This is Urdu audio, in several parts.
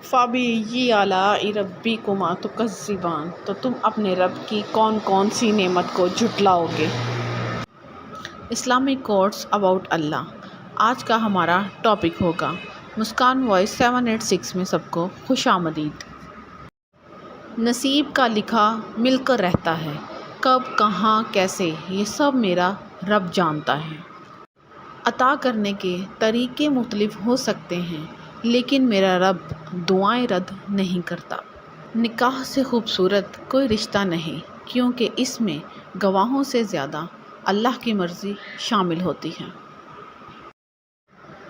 فَبِأَيِّ آلَاءِ رَبِّكُمَا تُكَذِّبَانِ، تو تم اپنے رب کی کون کون سی نعمت کو جھٹلاؤ گے؟ اسلامک کوٹس اباؤٹ اللہ۔ آج کا ہمارا ٹاپک ہوگا مسکان وائس 786 میں سب کو خوش آمدید۔ نصیب کا لکھا مل کر رہتا ہے، کب کہاں کیسے یہ سب میرا رب جانتا ہے۔ عطا کرنے کے طریقے مختلف ہو سکتے ہیں لیکن میرا رب دعائیں رد نہیں کرتا۔ نکاح سے خوبصورت کوئی رشتہ نہیں کیونکہ اس میں گواہوں سے زیادہ اللہ کی مرضی شامل ہوتی ہے۔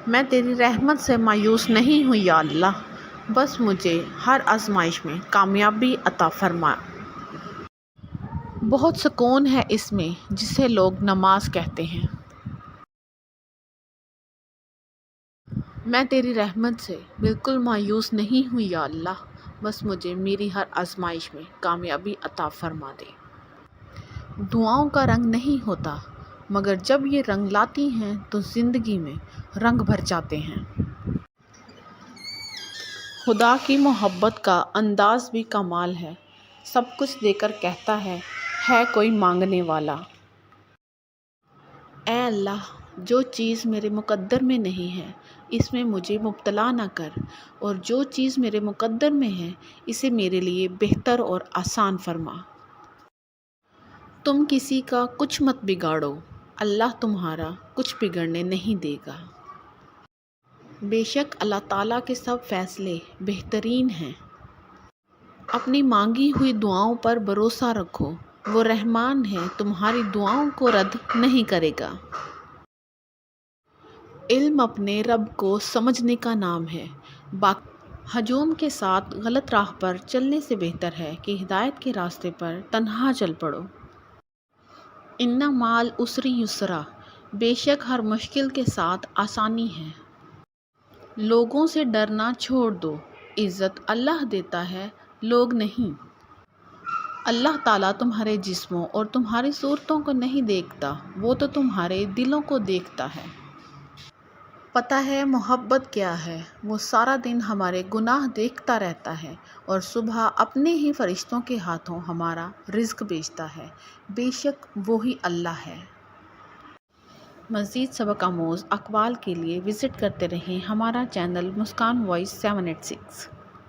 میں تیری رحمت سے مایوس نہیں ہوں یا اللہ، بس مجھے ہر آزمائش میں کامیابی عطا فرما۔ بہت سکون ہے اس میں جسے لوگ نماز کہتے ہیں۔ میں تیری رحمت سے بالکل مایوس نہیں ہوں یا اللہ، بس مجھے میری ہر آزمائش میں کامیابی عطا فرما دے۔ دعاؤں کا رنگ نہیں ہوتا مگر جب یہ رنگ لاتی ہیں تو زندگی میں رنگ بھر جاتے ہیں۔ خدا کی محبت کا انداز بھی کمال ہے، سب کچھ دے کر کہتا ہے کوئی مانگنے والا۔ اے اللہ، جو چیز میرے مقدر میں نہیں ہے اس میں مجھے مبتلا نہ کر، اور جو چیز میرے مقدر میں ہے اسے میرے لیے بہتر اور آسان فرما۔ تم کسی کا کچھ مت بگاڑو، اللہ تمہارا کچھ بگڑنے نہیں دے گا۔ بے شک اللہ تعالیٰ کے سب فیصلے بہترین ہیں۔ اپنی مانگی ہوئی دعاؤں پر بھروسہ رکھو، وہ رحمان ہے، تمہاری دعاؤں کو رد نہیں کرے گا۔ علم اپنے رب کو سمجھنے کا نام ہے، ہجوم کے ساتھ غلط راہ پر چلنے سے بہتر ہے کہ ہدایت کے راستے پر تنہا چل پڑو۔ ان مع العسر یسرا، بے شک ہر مشکل کے ساتھ آسانی ہے۔ لوگوں سے ڈرنا چھوڑ دو، عزت اللہ دیتا ہے، لوگ نہیں۔ اللہ تعالیٰ تمہارے جسموں اور تمہاری صورتوں کو نہیں دیکھتا، وہ تو تمہارے دلوں کو دیکھتا ہے۔ پتہ ہے محبت کیا ہے، وہ سارا دن ہمارے گناہ دیکھتا رہتا ہے اور صبح اپنے ہی فرشتوں کے ہاتھوں ہمارا رزق بھیجتا ہے، بے شک وہی اللہ ہے۔ مزید سبق آموز اقوال کے لیے وزٹ کرتے رہیں ہمارا چینل مسکان وائس 786۔